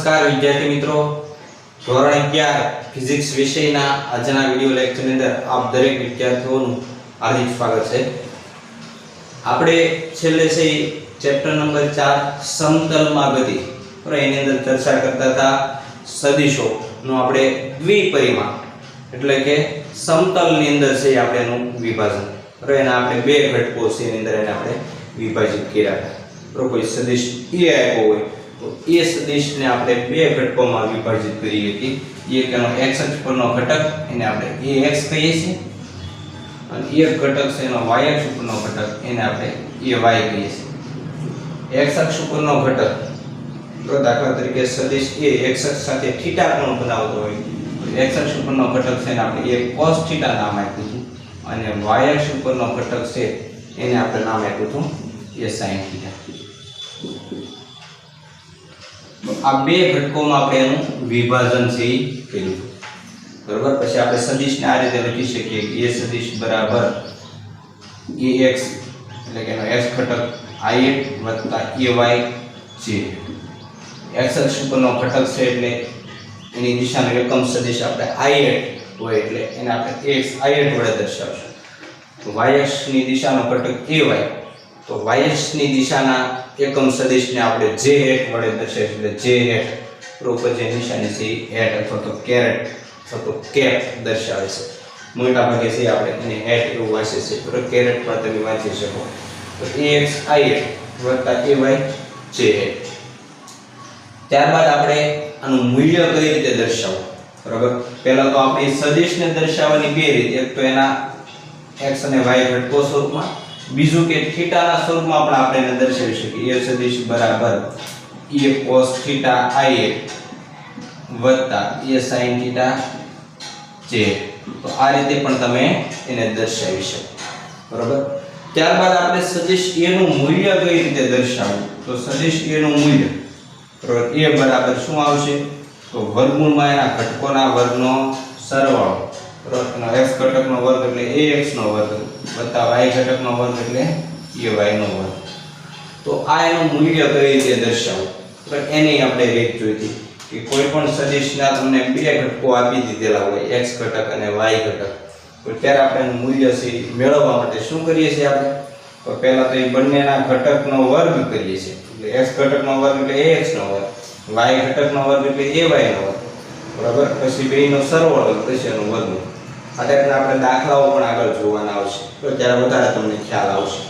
નમસ્કાર વિદ્યાર્થી મિત્રો, ધોરણ 11 ફિઝિક્સ વિષયના આજના વિડિયો લેક્ચરની અંદર આપ દરેક વિદ્યાર્થીઓનું હાર્દિક સ્વાગત છે। આપણે છેલ્લે છે ચેપ્ટર નંબર 4 સમતલમાં ગતિ પર એની અંદર ચર્ચા કરતા હતા સદિશોનો આપણે દ્વિપરિમાણ એટલે કે સમતલની અંદર છે આપણે એનું વિભાજન પર એના આપણે બે ઘટકો છે એની અંદર એને આપણે વિભાજિત કર્યા હતા। તો કોઈ સદિશ એ આપ્યો હોય તો એ સદિશને આપણે બે ઘટકોમાં વિભાજિત કરી હતી। એક એનો x અક્ષ પરનો ઘટક એને આપણે ax કહીએ છીએ અને એક ઘટક છે એનો y અક્ષ ઉપરનો ઘટક એને આપણે ay કહીએ છીએ। x અક્ષ ઉપરનો ઘટક તો દાખલા તરીકે સદિશ a x અક્ષ સાથે θ કોણ બનાવતો હોય તો x અક્ષ ઉપરનો ઘટક છે એને આપણે a cos θ નામ આપ્યું હતું અને y અક્ષ ઉપરનો ઘટક છે એને આપણે નામ આપ્યું હતું a sin θ। આ બે ઘટકોમાં આપણે એનું વિભાજન છે એ કર્યું બરાબર। પછી આપણે સદિશને આ રીતે લખી શકીએ કે a સદિશ બરાબર ax એટલે કે એનો x ઘટક i ay છે। x અક્ષ ઉપરનો ઘટક છે એટલે એની દિશાનો એકમ સદિશ આપણે i હોય એટલે એને આપણે ax i વડે દર્શાવશું। તો y અક્ષની દિશાનો ઘટક ay તો y અક્ષની દિશાના એકમ સદિશને આપણે j વડે દર્શાવીશું એટલે j ઉપર જે નિશાની છે એ અથવા તો કેરેટ અથવા તો કેપ દર્શાવે છે। મોટા ભાગે છે આપણે એને એવું વાંચીએ છીએ તો કેરેટ પર તમે વાંચી શકો તો ax i ay j। ત્યારબાદ આપણે આનું મૂલ્ય કઈ રીતે દર્શાવવું બરાબર। પહેલા તો આપણે સદિશને દર્શાવવાની બે રીત, એક તો એના x અને y ઘટકો સ્વરૂપમાં, બીજું કે થીટાના સ્વરૂપમાં પણ આપણે એને દર્શાવી શકીએ। a સદિશ બરાબર a cos θ i a sin θ j। તો આ રીતે પણ તમે એને દર્શાવી શકો બરાબર। ત્યારબાદ આપણે સદિશ a નું મૂલ્ય કઈ રીતે દર્શાવવું તો સદિશ a નું મૂલ્ય બરાબર a બરાબર શું આવશે તો વર્ગમૂળમાં એના ઘટકોના વર્ગનો સરવાળો બરાબર। એનો x ઘટકનો વર્ગ એટલે ax નો વર્ગ વત્તા y ઘટકનો વર્ગ એટલે ay નો વર્ગ। તો આ એનું મૂલ્ય કઈ રીતે દર્શાવવું તો એની આપણે રીત જોઈ હતી કે કોઈ પણ સદિશના તમને બે ઘટકો આપી દીધેલા હોય x ઘટક અને y ઘટક તો ત્યારે આપણે એનું મૂલ્ય છે મેળવવા માટે શું કરીએ છીએ આપણે તો પહેલા તો એ બંનેના ઘટકનો વર્ગ કરીએ છીએ એટલે x ઘટકનો વર્ગ એટલે ax નો વર્ગ, y ઘટકનો વર્ગ એટલે ay નો વર્ગ બરાબર। પછી બેયનો સરવાળો પછી એનો વર્ગમૂળ। આ ટાઈપના આપણે દાખલાઓ પણ આગળ જોવાના આવશે તો ત્યારે વધારે તમને ખ્યાલ આવશે।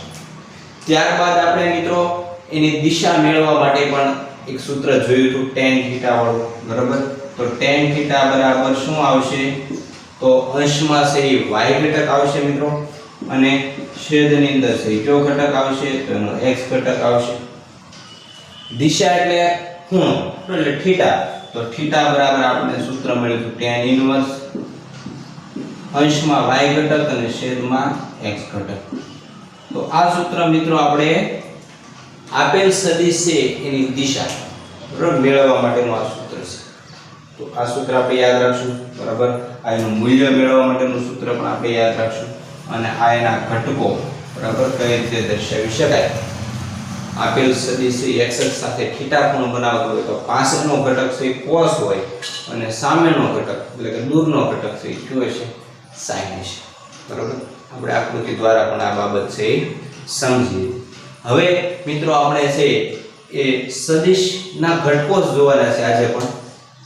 ત્યારબાદ આપણે મિત્રો એની દિશા મેળવવા માટે પણ એક સૂત્ર જોયું હતું tan θ વાળું બરાબર। તો tan θ બરાબર શું આવશે તો અંશમાં છે એ y ઘટક આવશે મિત્રો અને છેદની અંદર છે કયો ઘટક આવશે તો એનો x ઘટક આવશે। દિશા એટલે ખૂણો એટલે θ તો θ બરાબર આપણે સૂત્ર મળ્યું હતું tan ઇન્વર્સ અંશમાં y ઘટક અને છેદમાં x ઘટક। તો આ સૂત્ર મિત્રો આપણે આપેલ સદિશ છે એની દિશા બરાબર મેળવવા માટેનું આ સૂત્ર છે। તો આ સૂત્ર આપણે યાદ રાખશું બરાબર। આ એનું મૂલ્ય મેળવવા માટેનું સૂત્ર પણ આપણે યાદ રાખશું અને આ એના ઘટકો બરાબર કઈ રીતે દર્શાવી શકાય। આપેલ સદિશ x અક્ષ સાથે θ કોણ બનાવતો હોય તો પાછળનો ઘટક છે cos હોય અને સામેનો ઘટક એટલે કે દૂરનો ઘટક છે કયો હશે sin હશે બરાબર। આપણે આકૃતિ દ્વારા પણ આ બાબત છે સમજીએ। હવે મિત્રો આપણે છે એ સદિશના ઘટકો જ જોવાના છે આજે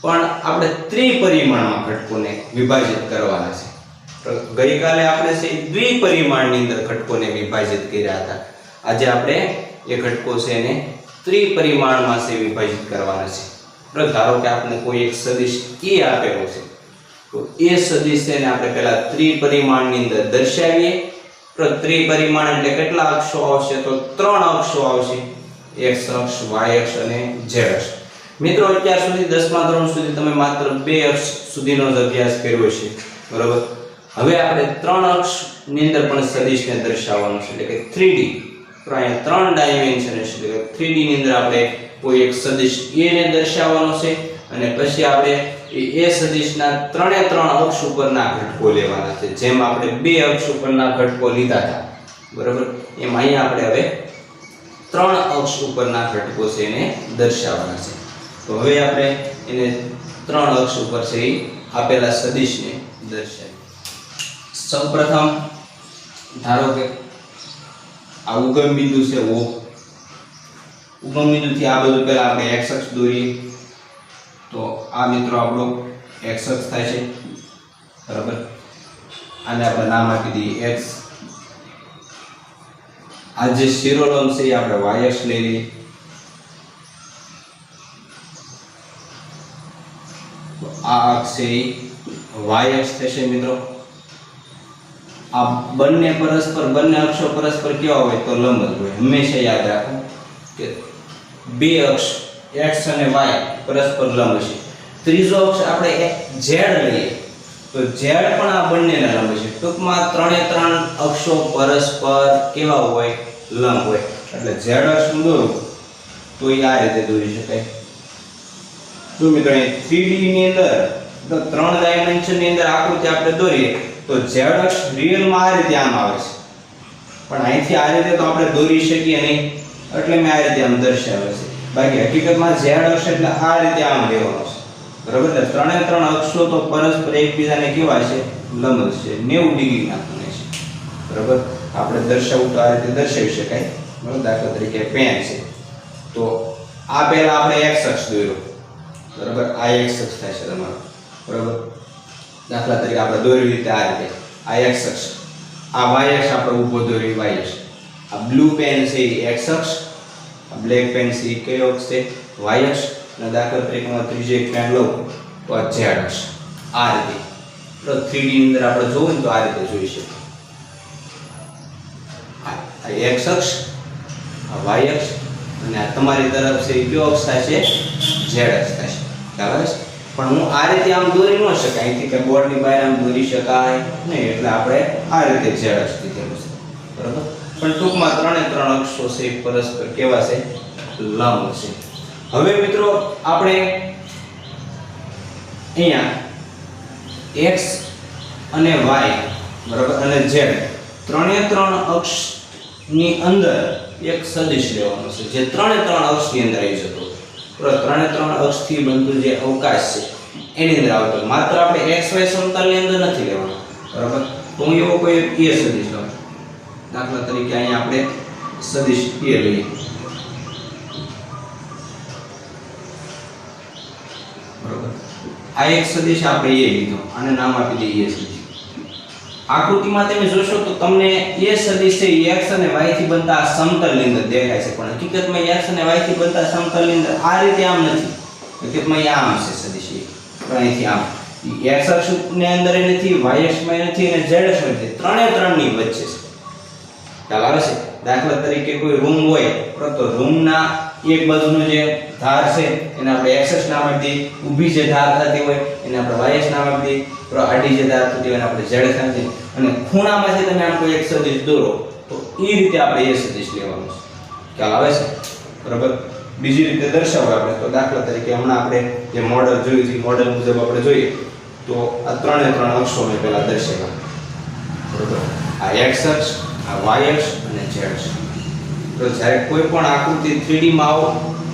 પણ આપણે ત્રિપરિમાણમાં ઘટકોને વિભાજિત કરવાના છે। તો ગઈકાલે આપણે છે દ્વિપરિમાણની અંદર ઘટકોને વિભાજિત કર્યા હતા, આજે આપણે એ ઘટકો છે એને ત્રિપરિમાણમાં છે વિભાજિત કરવાના છે। તો ધારો કે આપણે કોઈ એક સદિશ e આપેલો છે તો એ સદિશ છે ને આપણે પહેલા ત્રિપરિમાણની અંદર દર્શાવીએ। તો ત્રિપરિમાણ એટલે કેટલા અક્ષો આવશે તો 3 અક્ષો આવશે, x અક્ષ y અક્ષ અને z અક્ષ। મિત્રો અત્યાર સુધી 10મા ધોરણ સુધી તમે માત્ર 2 અક્ષ સુધીનો જ અભ્યાસ કર્યો છે બરાબર। હવે આપણે 3 અક્ષ ની અંદર પણ સદિશને દર્શાવવાનું છે એટલે કે 3D। તો અહીંયા 3 ડાયમેન્શન છે એટલે કે 3D ની અંદર આપણે કોઈ એક સદિશ a ને દર્શાવવાનો છે અને પછી આપણે એ સદિશના 3 અક્ષ ઉપરના ઘટકો લેવાના છે। જેમ આપણે 2 અક્ષ ઉપરના ઘટકો લીધા હતા બરાબર એમ અહીંયા આપણે હવે 3 અક્ષ ઉપરના ઘટકો છે એને દર્શાવવાના છે। તો હવે આપણે એને 3 અક્ષ ઉપર છે એ આપેલા સદિશને દર્શાવીએ. સૌપ્રથમ ધારો કે આ ઉગમ બિંદુ છે O. ઉગમ બિંદુથી આ બધું પહેલા આપણે x અક્ષ દોરીએ. તો આ મિત્રો આપણો x અક્ષ થાય છે, બરાબર. આને આપણે નામ આપી દઈએ x. આ જે શિરોલંબ છે એ આપણે y અક્ષ લઈ લઈએ. તો આ અક્ષ છે એ y અક્ષ થશે મિત્રો. આ બંને અક્ષો પરસ્પર કેવા હોય તો લંબ જ હોય. હંમેશા યાદ રાખો કે બે અક્ષ x અને y પરસ્પર લંબ છે. ત્રીજો અક્ષ આપણે z લઈએ તો z પણ આ બંનેના લંબ છે. ટૂંકમાં 3 અક્ષો પરસ્પર કેવા હોય લંબ હોય. એટલે z અક્ષ દોરો તો એ આ રીતે દોરી શકાય. જો મિત્રો 3D ની અંદર તો 3 ડાયમેન્શન ની અંદર આકૃતિ આપણે દોરીએ તો z અક્ષ રિયલમાં આ રીતે આમ આવે છે, પણ અહીંથી આ રીતે તો આપણે દોરી શકીએ નહીં, એટલે મેં આ રીતે આમ દર્શાવ્યો છે. બાકી હકીકતમાં z અક્ષ એટલે આ રીતે આમ લેવાનો છે, બરાબર. એટલે 3 અક્ષો તો પરસ્પર એકબીજાને કેવા છે લંબ છે, 90 ડિગ્રીના ખૂણે છે, બરાબર. આપણે દર્શાવવું તો આ રીતે દર્શાવી શકાય, બરાબર. દાખલા તરીકે પેન છે તો આ પહેલા આપણે x અક્ષ દોર્યો, બરાબર. આ x અક્ષ થાય છે તમારો, બરાબર. દાખલા તરીકે આપણે દોર્યું રીતે આ રીતે આ x અક્ષ, આ y અક્ષ આપણે ઊભો દોર્યો y અક્ષ. આ બ્લુ પેન છે એ x અક્ષ, આ બ્લેક પેન છે એ કયો અક્ષ છે y અક્ષ, અને દાખલા તરીકે હું ત્રીજો એક પેન લઉં તો આ z અક્ષ. આ રીતે તો 3D ની અંદર આપણે જોવું ને તો આ રીતે જોઈ શકીએ. આ x અક્ષ, આ y અક્ષ, અને આ તમારી તરફ છે એ કયો અક્ષ થાય છે z અક્ષ થાય છે. ખ્યાલ આવે છે? પણ હું આ રીતે આમ દોરી ન શકાય, અહીંથી કે બોર્ડની બહાર આમ દોરી શકાય નહીં, એટલે આપણે આ રીતે z અક્ષ લીધેલું છે, બરાબર. પણ ટૂંકમાં 3 અક્ષો છે પરસ્પર કેવા છે લંબ છે. હવે મિત્રો આપણે અહીંયા x અને y, બરાબર, અને z 3 અક્ષ ની અંદર એક સદિશ લેવાનો છે જે 3 અક્ષની અંદર આવી જતો. 3 અક્ષથી બનતું જે અવકાશ છે એની અંદર આવતો. માત્ર આપણે xy સમતલની અંદર નથી લેવાનો, બરાબર. તો હું એવો કોઈ એ સદિશ લઉં. દાખલા તરીકે અહીંયા આપણે સદિશ એ લઈએ, બરાબર. આ એક સદિશ આપણે એ લીધો, આને નામ આપી દઈએ એ સદિશ. આકૃતિમાં તમે જોશો તો તમને એ સદિશ છે x અને y થી બનતા સમતલની અંદર દેખાય છે, પણ હકીકતમાં x અને y થી બનતા સમતલની અંદર આ રીતે આમ નથી. હકીકતમાં એ આમ છે સદિશ, પણ અહીંથી આમ x અક્ષની અંદર નથી, y અક્ષમાં નથી, અને z અક્ષમાં નથી, 3 ની વચ્ચે છે. ખ્યાલ આવે છે? દાખલા તરીકે કોઈ રૂમ હોય તો રૂમના એક બાજુનો જે ધાર છે એને આપણે x અક્ષ નામ આપી દઈએ, ઊભી જે ધાર થતી હોય એને આપણે y અક્ષ નામ આપી દઈએ, આડી જે ધાર થતી હોય એને આપણે z અક્ષ નામ આપી દઈએ. અને ખૂણામાંથી તમે આમ કોઈ એક સદિશ દોરો તો એ રીતે આપણે એ સદિશ લેવાનું છે. ખ્યાલ આવે છે? બરાબર. બીજી રીતે દર્શાવો આપણે તો દાખલા તરીકે હમણાં આપણે જે મોડેલ જોયું છે મોડેલ મુજબ આપણે જોઈએ તો આ 3 અક્ષોને પહેલા દર્શાવ્યા, બરાબર. આ x અક્ષ, આ y અક્ષ અને z અક્ષ. તો જ્યારે કોઈ પણ આકૃતિ 3D માં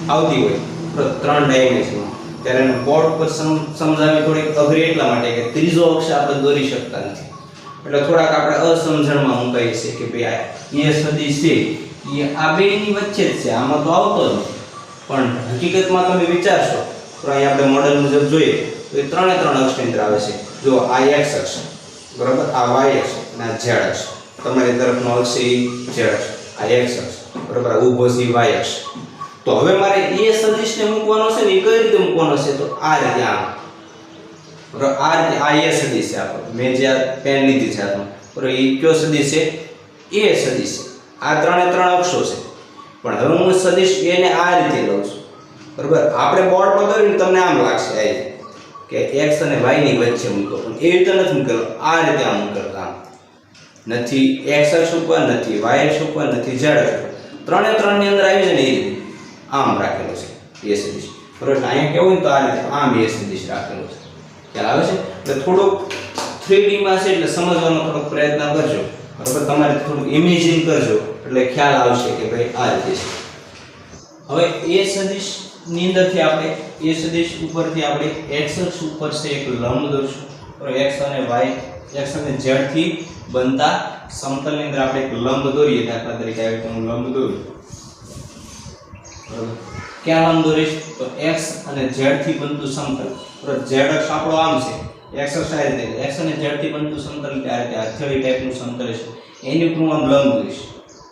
આવતી હોય તો 3 ડાયમેન્શનમાં ત્યારે એને બોર્ડ પર સમજાવવી થોડી અઘરી એટલા માટે કે ત્રીજો અક્ષ આપણે દોરી શકતા નથી, એટલે થોડાક આપણે અસમજણમાં મુકાઈએ છીએ કે ભાઈ આ એ સદિશ છે એ આ બેની વચ્ચે જ છે, આમાં તો આવતો જ નથી. પણ હકીકતમાં તમે વિચારશો તો અહીં આપણે મોડેલ મુજબ જોઈએ તો એ 3 અક્ષની અંદર આવે છે. જો આ x અક્ષ, બરાબર, આ y અક્ષ અને આ z અક્ષ. તમારી તરફનો અક્ષ છે એ z અક્ષ, આ x અક્ષ, બરાબર, આ ઊભો છે y અક્ષ. તો હવે મારે એ સદિશને મૂકવાનો છે ને એ કઈ રીતે મૂકવાનો છે તો આ રીતે આમ, બરાબર. આ રીતે આ એ સદિશ છે આપણો, મેં જે પેન લીધી છે હાથમાં, બરાબર. એ કયો સદિશ છે? એ સદિશ છે. આ 3 અક્ષો છે, પણ હવે હું સદિશ એ ને આ રીતે લઉં છું, બરાબર. આપણે બોર્ડ પર દોરીને તમને આમ લાગશે આ કે x અને y ની વચ્ચે મૂકો, પણ એ રીતે નથી મૂકેલો, આ રીતે આમ મૂકેલો. આમ નથી x અક્ષ ઉપર, નથી y અક્ષ ઉપર, નથી z અક્ષ ઉપર, 3 ની અંદર આવી જાય ને એ રીતે આમ રાખેલો છે એ સદિશ, બરાબર. અહીંયા કેવું તો આ રીતે આમ એ સદિશ રાખેલો છે. ખ્યાલ આવે છે? એટલે થોડુંક 3D માં છે એટલે સમજવાનો થોડો પ્રયત્ન કરજો, બરાબર. તમારે થોડું ઇમેજિન કરજો એટલે ખ્યાલ આવશે કે ભાઈ આ રીતે છે. હવે એ સદિશ ની અંદરથી આપણે એ સદિશ ઉપરથી આપણે x અક્ષ ઉપર છે એક લંબ દોરશું. તો x અને y x અને z થી બનતા સમતલની અંદર આપણે એક લંબ દોરીએ. દાખલા તરીકે આવી રીતે હું લંબ દોરું. બરાબર, ક્યાં લંબ દોરીશ? તો x અને z થી બનતું સમતલ. બરાબર, z અક્ષ આપણો આમ છે, x અક્ષ આ રીતે, x અને z થી બનતું સમતલ એટલે આ રીતે હથેળી ટાઈપનું સમતલ છે, એની ઉપર હું આમ લંબ દોરીશ.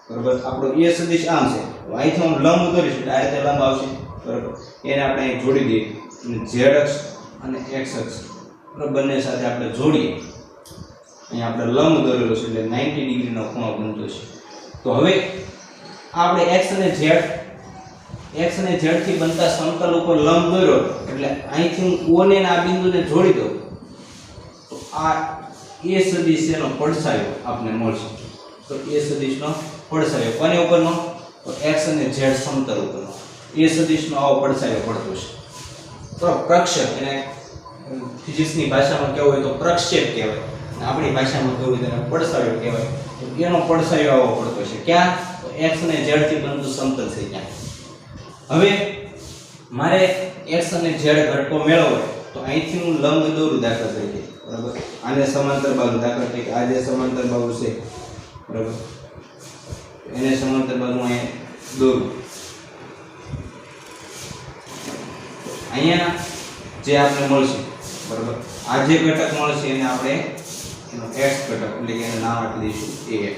બરાબર, આપણો એ સદિશ આમ છે, તો અહીંથી હું લંબ દોરીશ એટલે આ રીતે લંબ આવશે. બરાબર, એને આપણે અહીં જોડી દઈએ અને z અક્ષ અને x અક્ષ બરાબર બંને સાથે આપણે જોડીએ. અહીં આપણે લંબ દોરેલો છે એટલે 90 ડિગ્રીનો ખૂણો બનતો છે. તો હવે આપણે x અને z થી બનતા સમતલ ઉપર લંબ દોર્યો એટલે અહીંથી હું O ને આ બિંદુને જોડી દઉં તો આ એ સદિશનો પડછાયો આપણે મળશે. તો એ સદિશનો પડછાયો કોને ઉપરનો? તો x અને z સમતલ ઉપરનો એ સદિશનો આવો પડછાયો પડતો છે. તો પ્રક્ષેપ, એને ફિઝિક્સની ભાષામાં કહેવું હોય તો પ્રક્ષેપ કહેવાય, આપણી ભાષામાં કહેવું હોય તો પડછાયો કહેવાય. તો એનો પડછાયો આવો પડતો છે. ક્યાં? તો x અને z થી બનતું સમતલ છે ત્યાં. હવે મારે x અને z ઘટકો મેળવવો હોય તો અહીંથી હું લંબ દોરું. દાખલા તરીકે બરાબર, આને સમાંતર બાજુ, દાખલા તરીકે આ જે સમાંતર બાજુ છે બરાબર, એને સમાંતર બાજુ અહીંયા દોરું. અહીંયા જે આપણે મળશે બરાબર, આ જે ઘટક મળશે એને આપણે એનો x ઘટક એટલે કે એને નામ આપી દઈશું ax.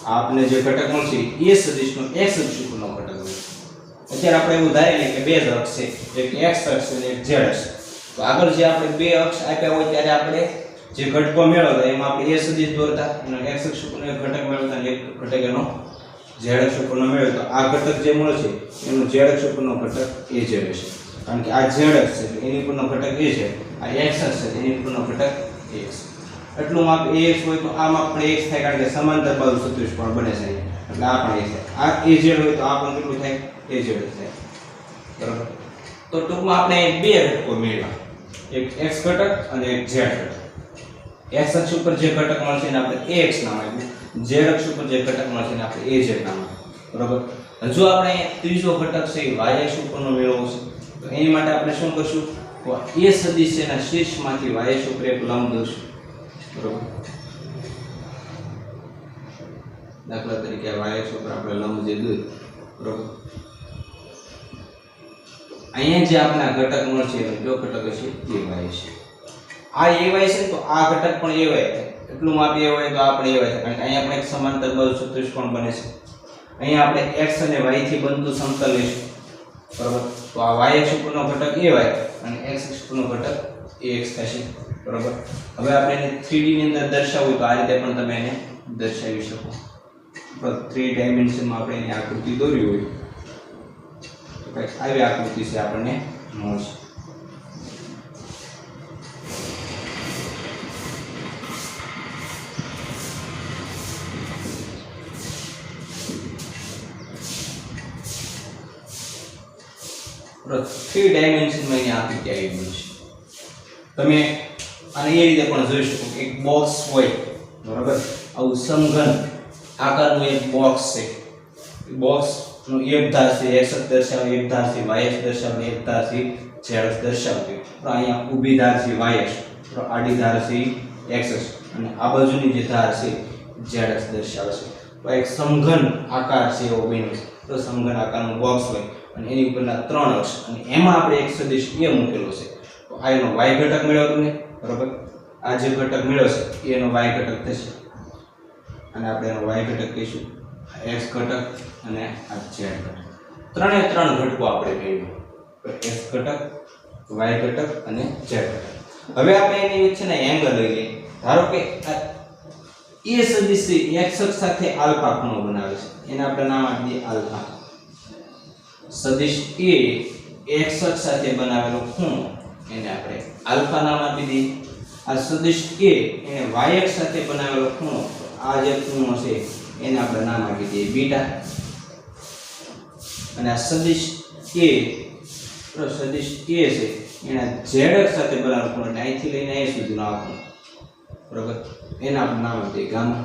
આપને જે ઘટક મળશે એ સદિશનો x અક્ષ ઉપરનો ઘટક મળશે. અત્યારે આપણે એવું ધારી લઈએ કે બે જ અક્ષ છે, એક x અક્ષ અને એક z અક્ષ. તો આગળ જે આપણે બે અક્ષ આપ્યા હોય ત્યારે આપણે જે ઘટકો મેળવતા એમાં આપણે એ સદિશ દોરતા, એનો x અક્ષ ઉપરનો એક ઘટક મેળવતા અને એક ઘટક એનો z અક્ષ ઉપરનો મેળવતા. આ ઘટક જે મળશે એનો z અક્ષ ઉપરનો ઘટક az હશે, કારણ કે આ z અક્ષ છે એની ઉપરનો ઘટક a છે, આ x અક્ષ છે એની ઉપરનો ઘટક ax. એટલું માપ ax હોય તો આ માપ પણ x થાય, કારણ કે સમાંતર બાજુ ચતુષ્કોણ બને છે એટલે આ પણ x થાય. આ az હોય તો આ પણ કેટલું થાય? az થાય. બરાબર, તો ટૂંકમાં આપણે બે ઘટકો મેળવ્યા, એક x ઘટક અને એક z ઘટક. x અક્ષ ઉપર જે ઘટક મળશે એને આપણે ax નામ આપ્યું, z અક્ષ ઉપર જે ઘટક મળશે એને આપણે az નામ આપ્યું. બરાબર, હજુ આપણે ત્રીજો ઘટક છે y અક્ષ ઉપરનો મેળવવો છે. તો એની માટે આપણે શું કરશું? તો એ સદિશના શીર્ષમાંથી y અક્ષ ઉપર એક લંબ દોરશું. બરાબર, દાખલા તરીકે y અક્ષ ઉપર આપણે લંબ જે દોર્યું બરાબર, અહીંયા જે આપણે આ ઘટક મળશે એનો કયો ઘટક હશે? ay છે. આ ay છે તો આ ઘટક પણ ay થાય. એટલું માપ ay હોય તો આ પણ ay થાય, કારણ કે અહીંયા પણ એક સમાંતર બાજુ ચતુષ્કોણ બને છે. અહીંયા આપણે x અને y થી બનતું સમતલ લઈશું. બરાબર, તો આ y અક્ષ ઉપરનો ઘટક ay અને x અક્ષ ઉપરનો ઘટક ax થશે. બરાબર, હવે આપણે એને 3D ની અંદર દર્શાવવું તો આ રીતે પણ તમે એને દર્શાવી શકો. બરાબર, 3 ડાયમેન્શનમાં આપણે એની આકૃતિ દોરવી હોય તો કંઈક આવી આકૃતિ છે આપણને મળશે. બરાબર, 3 ડાયમેન્શનમાં એની આકૃતિ આવી મળશે. તમે આને એ રીતે પણ જોઈ શકો કે એક બોક્સ હોય બરાબર, આવું સમઘન આકારનું એક બોક્સ છે. બોક્સ નો એક ધાર છે x અક્ષ દર્શાવે, એક ધાર છે y અક્ષ દર્શાવે, એક ધાર છે z અક્ષ દર્શાવતી. તો અહીંયા ઊભી ધાર છે y અક્ષ, તો આડી ધાર છે x અક્ષ અને આ બાજુની જે ધાર છે z અક્ષ દર્શાવે છે. તો એક સમઘન આકાર છે એવો બન્યો છે. તો સમઘન આકારનું બોક્સ હોય અને એની ઉપરના ત્રણ અક્ષ અને એમાં આપણે એક સદિશ a મૂકેલો છે. તો આ એનો y ઘટક મેળવ્યો તમને બરાબર, આ જે ઘટક મેળવ્યો છે એનો y ઘટક થશે અને આપણે એનો y ઘટક કહીશું, x ઘટક અને આ z ઘટક. ત્રણે ત્રણ ઘટકો આપણે મેળવ્યો, x ઘટક, y ઘટક અને z ઘટક. હવે આપણે એની વચ્ચેના એંગલ લઈ લઈએ. ધારો કે આ એ સદિશ x અક્ષ સાથે આલ્ફા ખૂણો બનાવે છે, એને આપણે નામ આપી દઈએ આલ્ફા. સદિશ a x અક્ષ સાથે બનાવેલો ખૂણો એને આપણે આલ્ફા નામ આપી દઈએ. આ સદિશ a એને y અક્ષ સાથે બનાવેલો ખૂણો, આ જે ખૂણો છે એને આપણે નામ આપી દઈએ બીટા. અને આ સદિશ a છે એના z અક્ષ સાથે બનાવેલો ખૂણો એટલે અહીંથી લઈને અહીં સુધીનો આ ખૂણો બરાબર, એના આપણે નામ આપી દઈએ ગામા.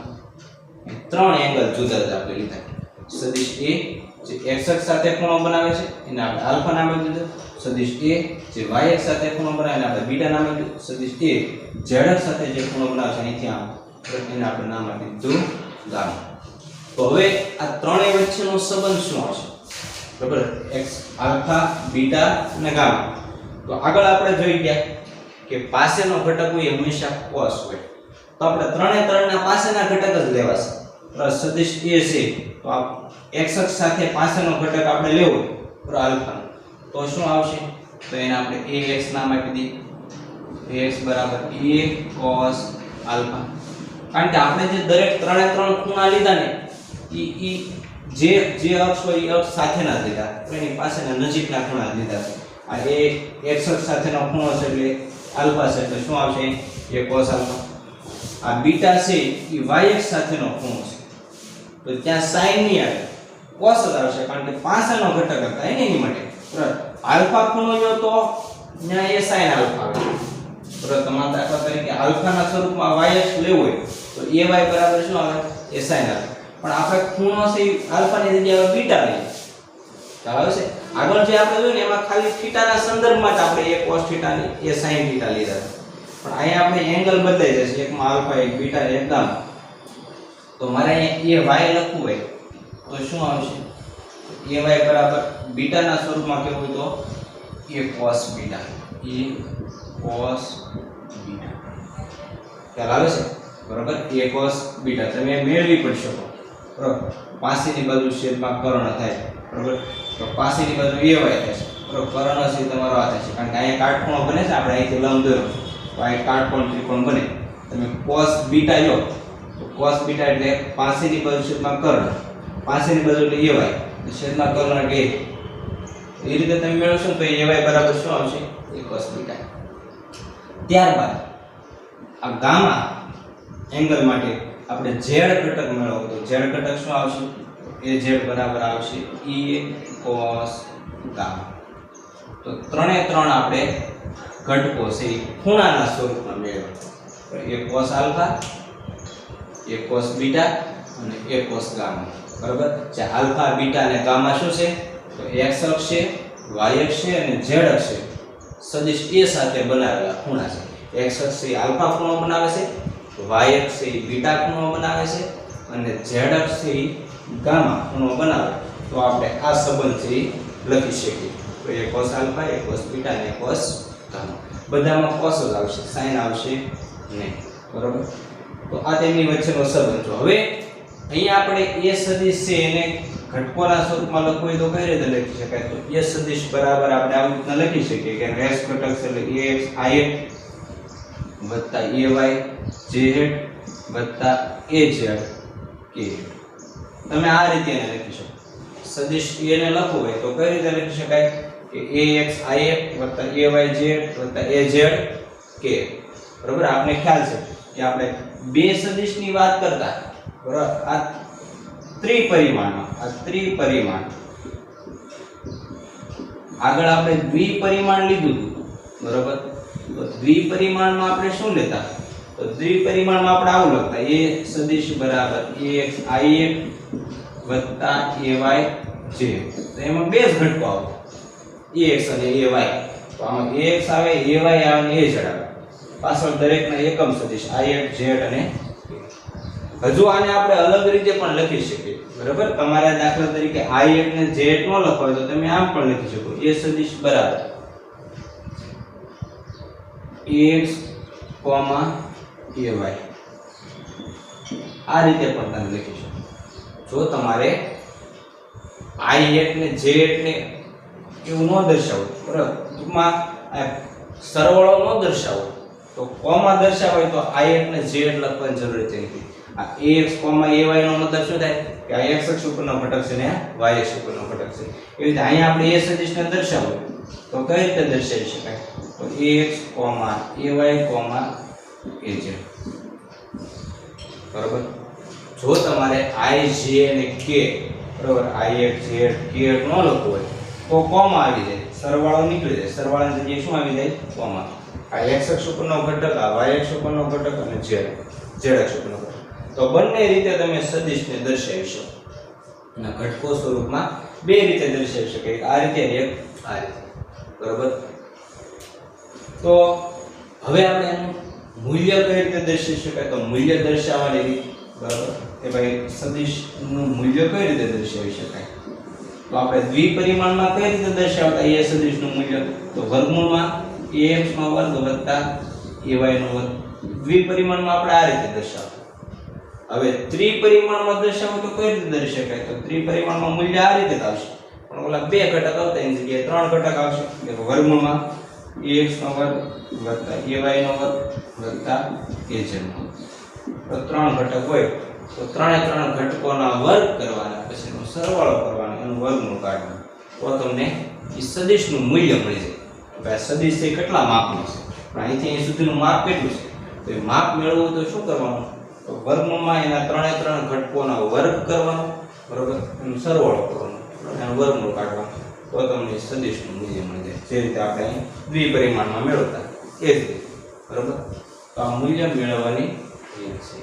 ત્રણ એંગલ જુદા જુદા આપણે લીધા, સદિશ a, જે x અક્ષ સાથે ખૂણો બનાવે છે એને આપણે આલ્ફા નામ આપી દીધું સદિશ a, જે y અક્ષ સાથે ખૂણો બનાવે એને આપણે બીટા નામ આપી દીધું સદિશ a, z અક્ષ સાથે જે ખૂણો બનાવે છે અહીંથી આમ એને આપણે નામ આપી દીધું ગામા. તો હવે આ ત્રણેય વચ્ચેનો સંબંધ શું આવશે? બરાબર, x આલ્ફા, બીટા અને ગામા. તો આગળ આપણે જોઈ ગયા કે પાસેનો ઘટક હોય હંમેશા cos હોય. તો આપણે ત્રણેના પાસેના ઘટક જ લેવાશે. સદિશ a છે તો આ x અક્ષ સાથે પાસેનો ઘટક આપણે લેવો હોય આલ્ફા, તો શું આવશે? તો એને આપણે ax નામ આપી દઈએ. ax બરાબર a cos આલ્ફા. કારણ કે આપણે જે દરેક ત્રણે ત્રણ ખૂણા લીધા ને ઈ જે અક્ષ હોય એ અક્ષ સાથેના જ લીધા, એની પાસેના નજીકના ખૂણા જ લીધા છે. આ a x અક્ષ સાથેનો ખૂણો છે એટલે આલ્ફા છે, એટલે શું આવશે? a cos alpha. આ બીટા છે એ y અક્ષ સાથેનો ખૂણો છે, તો ત્યાં sin નહીં આવે, cos જ આવશે, કારણ કે પાસેનો ઘટક હતા એની માટે. બરાબર, આલ્ફા ખૂણો લ્યો તો ત્યાં a sin આલ્ફા આવે. બરાબર, તમારા દાખલા તરીકે આલ્ફાના સ્વરૂપમાં y અક્ષ લેવો હોય તો ay બરાબર શું આવે? a sin alpha. પણ આપણે ખૂણો છે આલ્ફાની જગ્યાએ બીટા લઈએ. ખ્યાલ આવશે? આગળ જે આપણે જોયું ને એમાં ખાલી થીટાના સંદર્ભમાં જ આપણે a cos થીટા ને a sin થીટા લીધા હતા. પણ અહીંયા આપણે એંગલ બદલાઈ જશે, એકમાં આલ્ફા એક બીટા એક ગામા. તો મારે અહીંયા ay લખવું હોય તો શું આવશે? ay બરાબર બીટાના સ્વરૂપમાં કેવું હોય તો a cos beta. a cos beta. ખ્યાલ આવે છે? બરાબર, a cos બીટા તમે મેળવી પણ શકો. બરાબર, પાસેની બાજુ છેદમાં કર્ણ થાય. બરાબર, તો પાસેની બાજુ ay થશે. બરાબર, કર્ણ છે તમારો આ થશે, કારણ કે અહીંયા કાટખૂણો બને છે, આપણે અહીંથી લંબ દોર્યો તો આ કાટકોણ ત્રિકોણ બને. તમે cos બીટા લો તો cos બીટા એટલે પાસેની બાજુ છેદમાં કર્ણ, પાસેની બાજુ એટલે ay, છેદમાં કર્ણ એટલે એ રીતે તમે મેળવશો તો ay બરાબર શું આવશે? a cos beta. ત્યારબાદ આ ગામા એંગલ માટે આપણે z ઘટક મેળવવો તો z ઘટક શું આવશે? az બરાબર આવશે e cos ગામા. તો ત્રણે ત્રણ આપણે ઘટકો છે ખૂણાના સ્વરૂપમાં મેળવ્યા. a cos alpha, a cos beta અને a cos ગામા. બરાબર, જે આલ્ફા, બીટા અને ગામા શું છે? તો x અક્ષ છે, y અક્ષ છે અને z અક્ષ છે. સદિશ a સાથે બનાવેલા ખૂણા છે. x અક્ષ એ આલ્ફા ખૂણો બનાવે છે, y અક્ષ એ બીટા ખૂણો બનાવે છે અને z અક્ષ એ ગામા ખૂણો બનાવે. તો આપણે આ સંબંધ છે લખી શકીએ. તો a cos alpha, a cos beta અને a cos ગામા. બધામાં cos જ આવશે, sin આવશે નહીં. બરાબર, તો આ તેમની વચ્ચેનો સંબંધ છે. હવે અહીંયા આપણે a સદિશ છે એને ઘટકોના સ્વરૂપમાં લખવું હોય તો કઈ રીતે લખી શકાય? તો a સદિશ બરાબર આપણે આવી રીતના લખી શકીએ કે x ઘટક છે એટલે ax if વત્તા ay z વત્તા az k. તમે આ રીતે એને લખી શકો. સદિશ a ને લખવું હોય તો કઈ રીતે લખી શકાય? કે ax if વત્તા ay z વત્તા az k. બરાબર, આપને ખ્યાલ છે કે આપણે બે સદિશની વાત કરતા. બરાબર, આ ત્રિપરિમાણ આગળ આપણે દ્વિપરિમાણ લીધું હતું. બરાબર, તો દ્વિપરિમાણમાં આપણે શું લેતા? તો દ્વિપરિમાણમાં આપણે આવું લખતા a સદિશ બરાબર ax if વત્તા ay z. તો એમાં બે જ ઘટકો આવે, ax અને ay. તો આમાં ax આવે, ay આવે અને az આવે. પાછળ દરેકના એકમ સદિશ if z અને હજુ આને આપણે અલગ રીતે પણ લખી શકીએ. બરાબર, તમારા દાખલા તરીકે if ને z ન લખવા હોય તો તમે આમ પણ લખી શકો. a સદિશ બરાબર ax, ay. આ રીતે પણ તમે લખી શકો. જો તમારે if ને z ને એવું ન દર્શાવો, બરાબર, ટૂંકમાં સરવાળો ન દર્શાવો તો કોમા દર્શાવાય તો if ને z લખવાની જરૂર નથી. આ ax, ay નો મતલબ શું થાય કે આ x અક્ષ ઉપરનો ઘટક છે ને y અક્ષ ઉપરનો ઘટક છે. એવી રીતે અહીંયા આપણે a સદિશને દર્શાવવો તો કઈ રીતે દર્શાવી શકાય? તો ax, ay, az. બરાબર, જો તમારે i, j અને k, બરાબર, if, z, k ન લખવું હોય તો કોમા આવી જાય, સરવાળો નીકળી જાય. સરવાળાની જગ્યાએ શું આવી જાય? કોમા. આ x અક્ષ ઉપરનો ઘટક, આ y અક્ષ ઉપરનો ઘટક અને z અક્ષ ઉપરનો ઘટક. તો બંને રીતે તમે સદિશને દર્શાવી શકો. અને ઘટકો સ્વરૂપમાં બે રીતે દર્શાવી શકાય, એક આ રીતે અને એક આ રીતે. બરોબર. તો હવે આપણે એનું મૂલ્ય કઈ રીતે દર્શાવી શકાય? તો મૂલ્ય દર્શાવવાની રીત, બરાબર, કે ભાઈ સદિશનું મૂલ્ય કઈ રીતે દર્શાવી શકાય? તો આપણે દ્વિપરિમાણમાં કઈ રીતે દર્શાવતા એ સદિશનું મૂલ્ય? તો વર્ગમૂળમાં ax નો વર્ગ વત્તા ay નો વર્ગ. દ્વિપરિમાણમાં આપણે આ રીતે દર્શાવતા. હવે ત્રિપરિમાણમાં દર્શાવવું તો કઈ રીતે દર્શાવી શકાય? તો ત્રિપરિમાણમાં મૂલ્ય આ રીતે આવશે, પણ ઓલા બે ઘટક આવતા એની જગ્યાએ ત્રણ ઘટક આવશે. એટલે વર્ગમૂળમાં ax નો વર્ગ વત્તા ay નો વર્ગ વત્તા az નો વર્ગ. તો ત્રણ ઘટક હોય તો ત્રણે ત્રણ ઘટકોના વર્ગ કરવાના, પછી એનો સરવાળો કરવાનો, એનું વર્ગમૂળ કાઢવાનું, તો તમને એ સદિશનું મૂલ્ય મળી જાય. હવે આ સદિશ છે કેટલા માપનું છે, પણ અહીંથી અહીં સુધીનું માપ કેટલું છે? તો એ માપ મેળવવું તો શું કરવાનું? તો વર્ગમૂળમાં એના ત્રણે ત્રણ ઘટકોના વર્ગ કરવાનો, બરોબર, એનો સરવાળો કરવાનો, એનું વર્ગમૂળ કાઢવાનું, તો તમને સદિશનું મૂલ્ય મળી જાય. જે રીતે આપણે અહીં દ્વિપરિમાણમાં મેળવતા એ જ રીતે. બરોબર. તો આ મૂલ્ય મેળવવાની રીત છે.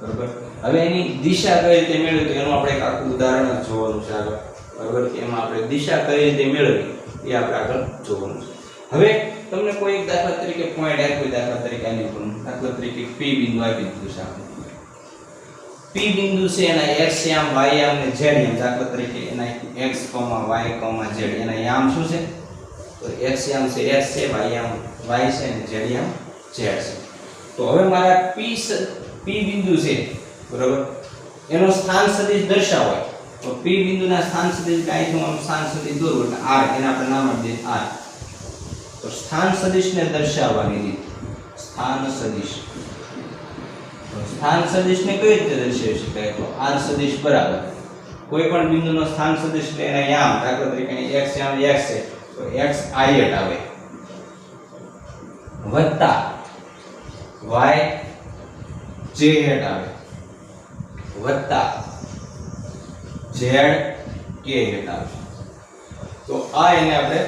બરોબર. હવે એની દિશા કઈ રીતે મેળવી, તો એનું આપણે એક આખું ઉદાહરણ જ જોવાનું છે આગળ. બરોબર. એમાં આપણે દિશા કઈ રીતે મેળવી એ આપણે આગળ જોવાનું છે. હવે તમને કોઈ એક દાખલા તરીકે પોઈન્ટ આપ્યો, દાખલા તરીકે આની ઉપર દાખલા તરીકે P બિંદુ આપી દીધું છે આપણે. P બિંદુ છે એના x યામ y યામ ને z યામ, દાખલા તરીકે એના x, y, z એના યામ શું છે? તો x યામ છે x છે, y યામ y છે અને z યામ z છે. તો હવે મારા P બિંદુ છે, બરોબર, એનો સ્થાન સદિશ દર્શાવો. તો P બિંદુના સ્થાન સદિશ કાંઈથી હું સ્થાન સદિશ દોરું એટલે r, એને આપણે નામ આપી દઈએ r. તો સ્થાન સદિશને દર્શાવવાની રીત, સ્થાન સદિશ. તો સ્થાન સદિશને કઈ રીતે દર્શાવી શકાય? તો r સદિશ બરાબર કોઈ પણ બિંદુનો સ્થાન સદિશ એટલે એના યામ, દાખલા તરીકે x યામ x છે તો x i આવે વત્તા y j આવે વત્તા z k આવે. તો આ એને આપણે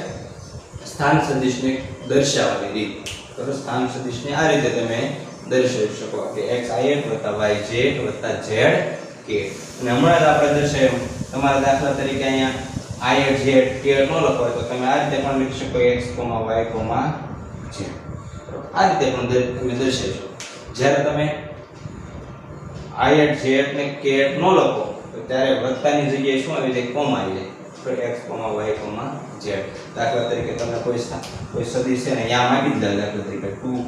સ્થાન સદિશને દર્શાવવાની રીત. તો સ્થાન સદિશને આ રીતે તમે દર્શાવી શકો કે x i વત્તા y j વત્તા z k. અને હમણાં જ આપણે દર્શાવ્યું, તમારા દાખલા તરીકે અહીંયા i z k ન લખો તો તમે આ રીતે પણ લખી શકો x y z. આ રીતે પણ તમે દર્શાવી શકો. જ્યારે તમે i z ને k ન લખો તો ત્યારે વત્તાની જગ્યાએ શું આવી જાય? કોમા આવી જાય. તો x y z. દાખલા તરીકે તમને કોઈ સદિશ છે ને યામ આપી દીધા, દાખલા તરીકે 2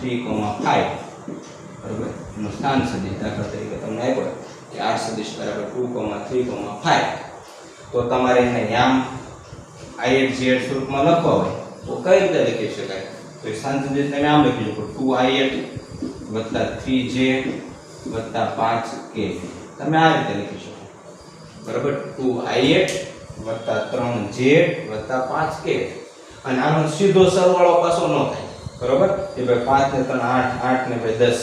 3 5, બરોબર, એનું સ્થાન સદિશ દાખલા તરીકે તમને આપ્યો કે r સદિશ બરાબર 2 3 5, તો તમારે એને યામ i z સ્વરૂપમાં લખવા હોય તો કઈ રીતે લખી શકાય? તો સ્થાન સદિશ તમે આમ લખી શકો 2i વત્તા 3j વત્તા 5k. તમે આ રીતે લખી શકો, બરાબર, 2i વત્તા 3j વત્તા 5k. અને આનો સીધો સરવાળો પાછો ન થાય, બરાબર, કે ભાઈ 5 ને 3 8, 8 ને ભાઈ 10,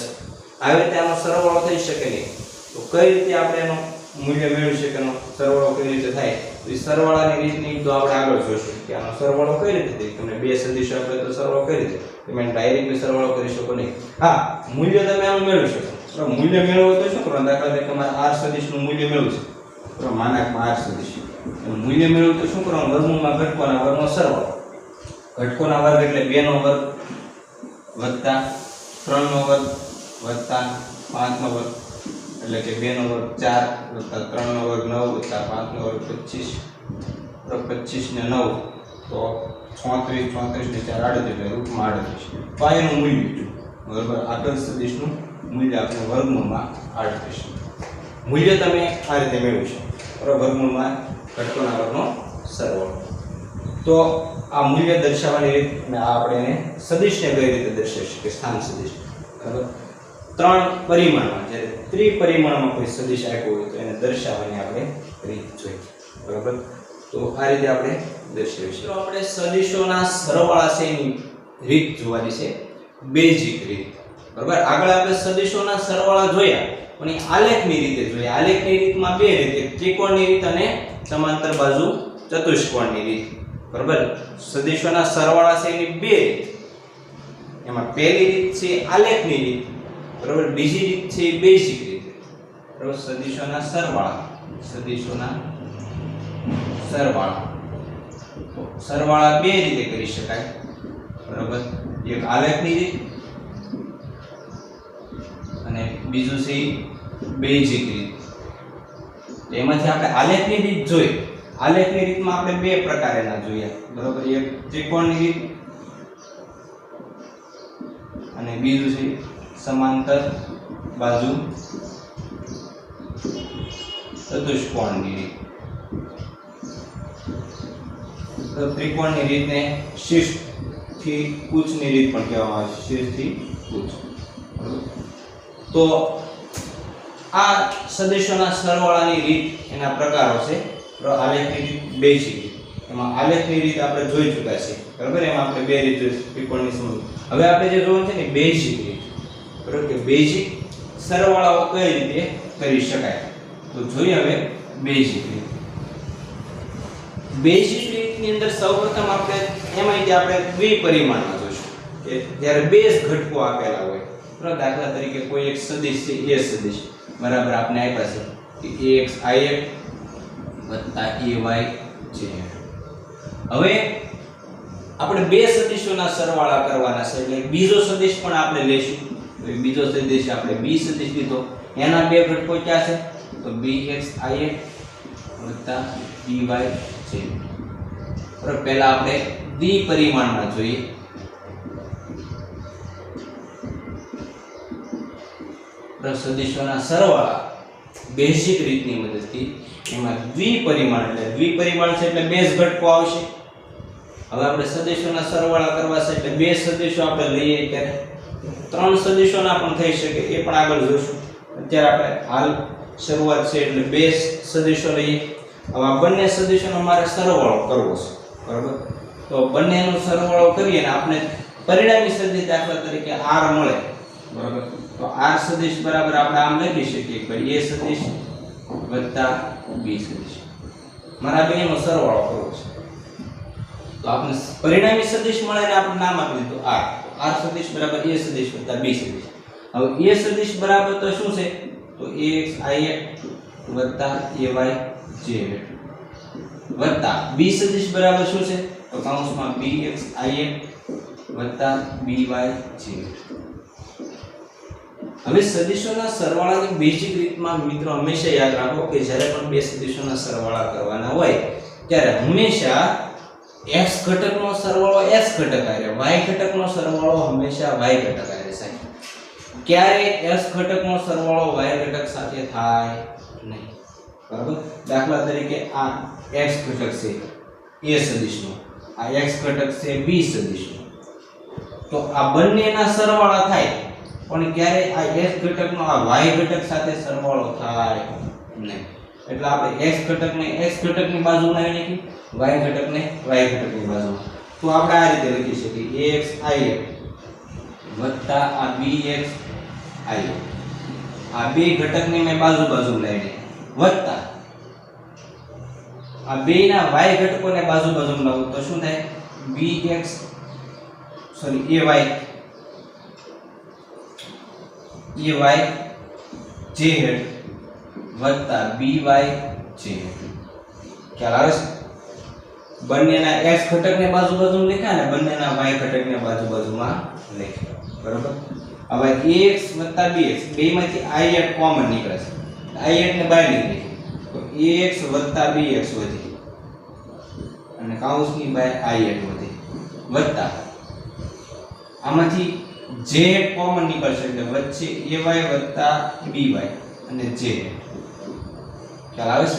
આવી રીતે આનો સરવાળો થઈ શકે નહીં. તો કઈ રીતે આપણે એનો મૂલ્ય મેળવી શકીએ, એનો સરવાળો કઈ રીતે થાય? તો એ સરવાળાની રીતની તો આપણે આગળ જોઈશું કે આનો સરવાળો કઈ રીતે થાય. તમને બે સદિશ આપે તો સરવાળો કઈ રીતે? તમે ડાયરેક્ટલી સરવાળો કરી શકો નહીં. હા, મૂલ્ય તમે આનું મેળવી શકો. બરાબર, મૂલ્ય મેળવો તો શું કરવાનું? દાખલા તરીકે તમારે r સદિશનું મૂલ્ય મેળવવું છે, બરાબર, માનાંકમાં r સદિશ. એનું મૂલ્ય મેળવવું તો શું કરવાનું? વર્ગમૂળમાં ઘટકોના વર્ગનો સરવાળો. ઘટકોના વર્ગ એટલે 2 નો વર્ગ વત્તા 3 નો વર્ગ વત્તા 5 નો વર્ગ, એટલે કે 2 નો વર્ગ 4 વત્તા 3 નો વર્ગ 9 વત્તા 5 નો વર્ગ 25, બરાબર, 25 ને 9 તો 36, 34 ને 4 38, એટલે રૂપમાં 38. તો આ એનું મૂલ્ય છે, બરાબર. આપેલ સદિશનું મૂલ્ય આપણે વર્ગમૂળમાં 38. મૂલ્ય તમે આ રીતે મેળવી શકો, બરાબર, વર્ગમૂળમાં ઘટકોના વર્ગનો સરવાળો. તો આ મૂલ્ય દર્શાવવાની રીત અને આ આપણે એને સદિશને કઈ રીતે દર્શાવી શકીએ? સ્થાન સદિશ, બરાબર. 3 પરિમાણમાં, જ્યારે ત્રિપરિમાણમાં કોઈ સદિશ આપ્યો હોય તો એને દર્શાવવાની આપણે રીત જોઈએ, બરાબર. તો આ રીતે આપણે દર્શાવીશું. તો આપણે સદિશોના સરવાળા છે એની રીત જોવાની છે, બેઝિક રીત, બરાબર. આગળ આપણે સદિશોના સરવાળા જોયા પણ એ આલેખની રીતે જોઈએ. આલેખની રીતમાં બે રીત, એક ત્રિકોણની રીત અને સમાંતર બાજુ ચતુષ્કોણની રીત, બરાબર. સદિશોના સરવાળા છે એની બે રીત. એમાં પહેલી રીત છે આલેખની રીત, બરાબર. બીજી રીત છે બેઝિક રીત, બરાબર. સદિશોના સરવાળા, સદિશોના સરવાળા. તો સરવાળા બે રીતે કરી શકાય, બરાબર. એક આલેખની રીત અને બીજું છે બેઝિક રીત. તો એમાંથી આપણે આલેખની રીત જોઈ. આલેખની રીતમાં આપણે બે પ્રકારના જોયા, બરાબર. એક ત્રિકોણની રીત અને બીજું છે સમાંતર બાજુ ચતુષ્કોણની રીત. તો ત્રિકોણની રીતને શીર્ષ થી કૂચની રીત પણ કહેવામાં આવે છે, શીર્ષ થી કૂચ. તો આ સદિશોના સરવાળાની રીત એના પ્રકારો છે. આલેખની રીત, બેઝિક રીત. એમાં આલેખની રીત આપણે જોઈ ચૂક્યા છે, બરાબર. એમાં આપણે બે રીત જોઈ, ત્રિકોણની સમજ. હવે આપણે જે જોવાનું છે ને બેઝિક રીત, બરાબર, કે બેઝિક સરવાળાઓ કઈ રીતે કરી શકાય. તો જોઈએ હવે બેઝિક રીત. બેઝિક રીતની અંદર સૌપ્રથમ આપણે એમાં આપણે દ્વિપરિમાણમાં જોઈશું કે જ્યારે બે ઘટકો આપેલા હોય, બરાબર. દાખલા તરીકે કોઈ એક સદિશ છે, એ સદિશ, બરાબર, આપણે આપ્યા છે કે ax i1 ay j. હવે આપણે બે સદિશોના સરવાળા કરવાના છે, એટલે બીજો સદિશ પણ આપણે લેશું. તો બીજો સદિશ આપણે b સદિશ લીધો, એના બે ઘટકો ક્યાં છે? તો bx i1 by j. બરાબર. પહેલા આપણે દ્વિપરિમાણમાં જોઈએ. સદિશોના સરવાળા બેઝિક રીતની મદદથી એમાં દ્વિપરિમાણ, એટલે દ્વિપરિમાણ છે એટલે બે જ ઘટકો આવશે. હવે આપણે સદિશોના સરવાળા કરવા છે એટલે બે સદિશો આપણે લઈએ, ત્યારે ત્રણ સદિશોના પણ થઈ શકે, એ પણ આગળ જોઈશું. અત્યારે આપણે હાલ શરૂઆત છે એટલે બે સદિશો લઈએ. હવે આ બંને સદિશોનો મારે સરવાળો કરવો છે, બરાબર. તો બંનેનો સરવાળો કરીએ ને આપણે પરિણામી સદિશ દાખલા તરીકે r મળે, બરાબર. તો r સદિશ બરાબર આપણે આમ લખી શકીએ કે a સદિશ વત્તા b સદિશ. મારા બેનો સરવાળો કરવો છે. તો આપણે પરિણામી સદિશ મળે ને આપણે નામ આપી દીધું r. તો r સદિશ બરાબર a સદિશ વત્તા b સદિશ. હવે a સદિશ બરાબર તો શું છે? તો ax i1 વત્તા ay j વત્તા b સદિશ બરાબર શું છે? તો કૌંસમાં bx i1 વત્તા by j. હવે સદિશોના સરવાળાની બેઝિક રીતમાં મિત્રો હંમેશા યાદ રાખો કે જ્યારે પણ બે સદિશોના સરવાળા કરવાના હોય ત્યારે હંમેશા x ઘટકનો સરવાળો x ઘટક આરે, y ઘટકનો સરવાળો હંમેશા y ઘટક આરે થાય. ક્યારે x ઘટકનો સરવાળો y ઘટક સાથે થાય નહીં, બરાબર. દાખલા તરીકે આ x ઘટક છે a સદિશનો, આ x ઘટક છે b સદિશનો. તો આ બંનેના સરવાળા થાય, પણ ક્યારે આ x ઘટકનો આ y ઘટક સાથે સરવાળો થાય નહીં. એટલે આપણે x ઘટકને x ઘટકની બાજુમાં લઈ નાખી, y ઘટકને y ઘટકની બાજુમાં. તો આપણે આ રીતે લખી શકીએ ax i1 વત્તા આ bx i1. આ બે ઘટકને મેં બાજુ લઈ નાખી, વત્તા આ બેના y ઘટકોને બાજુ લાવું તો શું થાય? bx ay j વત્તા by j. ખ્યાલ આવે છે? બંનેના x ઘટકને બાજુ લખ્યા ને બંનેના y ઘટકને બાજુમાં લખ્યા, બરાબર. હવે ax વત્તા bx બેમાંથી i1 કોમન નીકળે છે, i1 ને બહાર નીકળી, તો ax વત્તા bx વધી અને કૌંસની બહાર i1 વધી વત્તા આમાંથી j કોમન નીકળશે એટલે વચ્ચે ay વત્તા by અને j. ખ્યાલ આવે છે?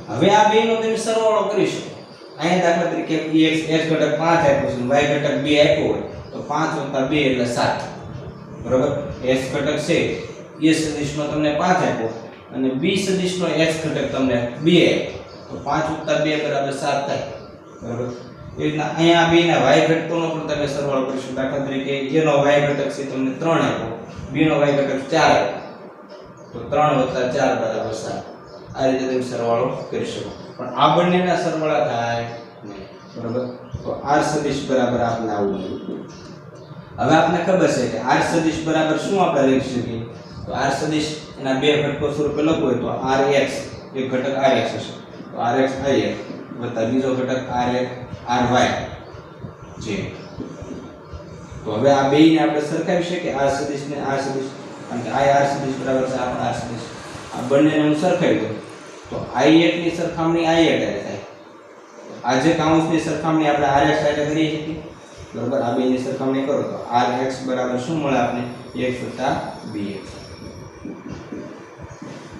હવે આ બેનો તમે સરવાળો કરી શકો. અહીંયા દાખલા તરીકે x ઘટક 5 આપ્યો છે, y ઘટક 2 આપ્યો હોય તો 5 વત્તા 2 એટલે 7, બરાબર. x ઘટક છે એ સદિશનો તમને 5 આપ્યો અને b સદિશનો x ઘટક તમને 2 આપ્યો, તો 5 વત્તા 2 બરાબર 7 થાય, બરાબર. એ રીતના અહીંયા બેના y ઘટકોનો પણ તમે સરવાળો કરીશું. દાખલા તરીકે a નો y ઘટક છે તમને 3 આપ્યો, b નો y ઘટક 4 આપ્યો, તો 3 વત્તા 4 બરાબર 7. આ રીતે તમે સરવાળો કરી શકો. પણ આ બંનેના સરવાળા થાય નહીં, બરાબર. તો r સદિશ બરાબર આપણે આવું મળ્યું. હવે આપણને ખબર છે કે r સદિશ બરાબર શું આપણે લખી શકીએ? તો r સદિશ એના બે ઘટકો સ્વરૂપે લખવું હોય તો rx એક ઘટક rx હશે. તો તો rx if વત્તા બીજો ઘટક ry જે. તો હવે આ બેયને આપણે સરખાવી શકીએ, આ સદિશને આ સદિશ, કારણ કે આ r સદિશ બરાબર છે આ r સદિશ. આ બંનેને હું સરખાવી દઉં તો i1 ની સરખામણી i1 હારે થાય. આ જે કાઉન્સની સરખામણી આપણે rx સાથે કરીએ છીએ બરાબર, આ બેની સરખામણી કરો તો rx બરાબર શું મળે આપણે x + bx.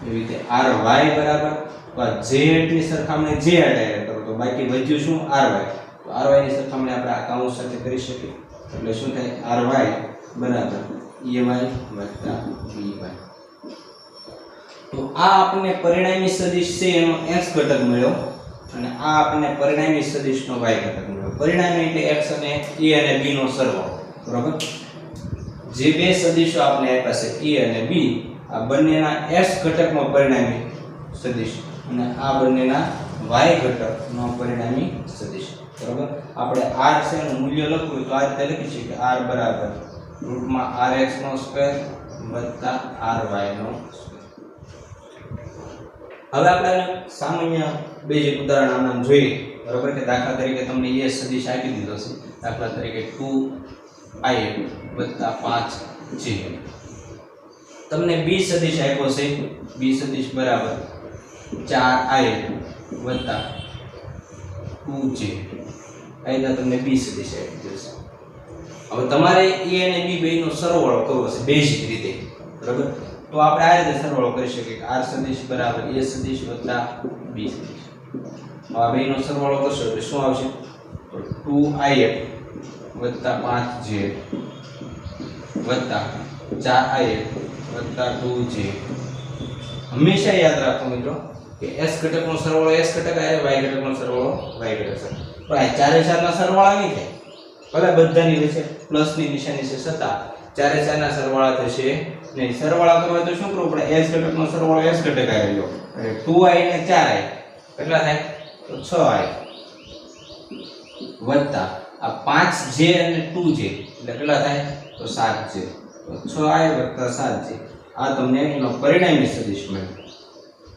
એવી રીતે ry બરાબર તો આ z ની સરખામણી z હારે કરો તો બાકી વધ્યું શું ry. તો ry ની સરખામણી આપણે આ કાઉન્સ સાથે કરી શકીએ એટલે શું થાય ry બરાબર ay + by. તો આ આપણને પરિણામી સદિશ છે એનો x ઘટક મળ્યો અને આ આપણને પરિણામી સદિશનો y ઘટક મળ્યો. પરિણામી એટલે x અને a અને b નો સરવાળો બરાબર. જે બે સદિશો આપણે આપ્યા છે a અને b, આ બંનેના x ઘટકનો પરિણામી સદિશ અને આ બંનેના y ઘટકનો પરિણામી સદિશ બરાબર. આપણે r છે એનું મૂલ્ય લખવું તો આ રીતે લખી શકીએ r બરાબર √rx² + ry². હવે આપણે સામાન્ય બેઝિક ઉદાહરણ આમ જોઈએ બરાબર કે દાખલા તરીકે તમને એ સદિશ આપી દીધો છે, દાખલા તરીકે 2i + 5j. તમને b સદિશ આપ્યો છે, b સદિશ બરાબર 4i + 2j. અહીંયા તમને b સદિશ આપી દીધો છે. હવે તમારે a અને b બેયનો સરવાળો કરવો છે બેઝિક રીતે બરાબર. તો આપણે આ રીતે સરવાળો કરી શકીએ કે r સદિશ બરાબર a સદિશ + b સદિશ. આ બેયનો સરવાળો કરશો એટલે શું આવશે તો 2if + 5j + 4if + 2j. હંમેશા યાદ રાખો મિત્રો કે s ઘટકનો સરવાળો s ઘટક આવે, y ઘટકનો સરવાળો y ઘટક છે. પણ આ ચારે ચારના સરવાળા નહીં થાય, ભલે બધાની વચ્ચે પ્લસની નિશાની છે છતાં ચારે ચારના સરવાળા થશે નહીં. સરવાળા કરવા તો શું કરવું પડે, s ઘટકનો સરવાળો s ઘટક આવી લો એટલે 2i ને 4i કેટલા થાય તો 6i વત્તા આ 5j અને 2j એટલે કેટલા થાય તો 7j. તો 6i + 7j આ તમને એનો પરિણામી સદિશ મળ્યો.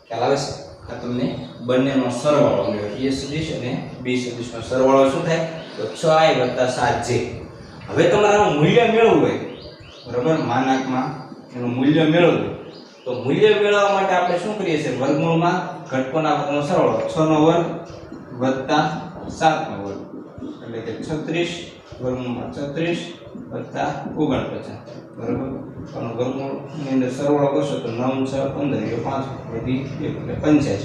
ખ્યાલ આવે છે? આ તમને બંનેનો સરવાળો મળ્યો, a સદિશ અને b સદિશનો સરવાળો શું થાય તો 6i + 7j. હવે તમારે આનું મૂલ્ય મેળવવું હોય બરાબર, માનાંકમાં એનું મૂલ્ય મેળવવું તો મૂલ્ય મેળવવા માટે આપણે શું કરીએ છીએ, વર્ગમૂળમાં ઘટકોના વર્ગનો સરવાળો 6 નો વર્ગ + 7 નો વર્ગ એટલે કે 36 વર્ગમૂળમાં 36 + 49 બરાબર. આનો વર્ગમૂળની અંદર સરવાળો કરશો તો 9 6 15 એ 5 વધી 1 એટલે 85.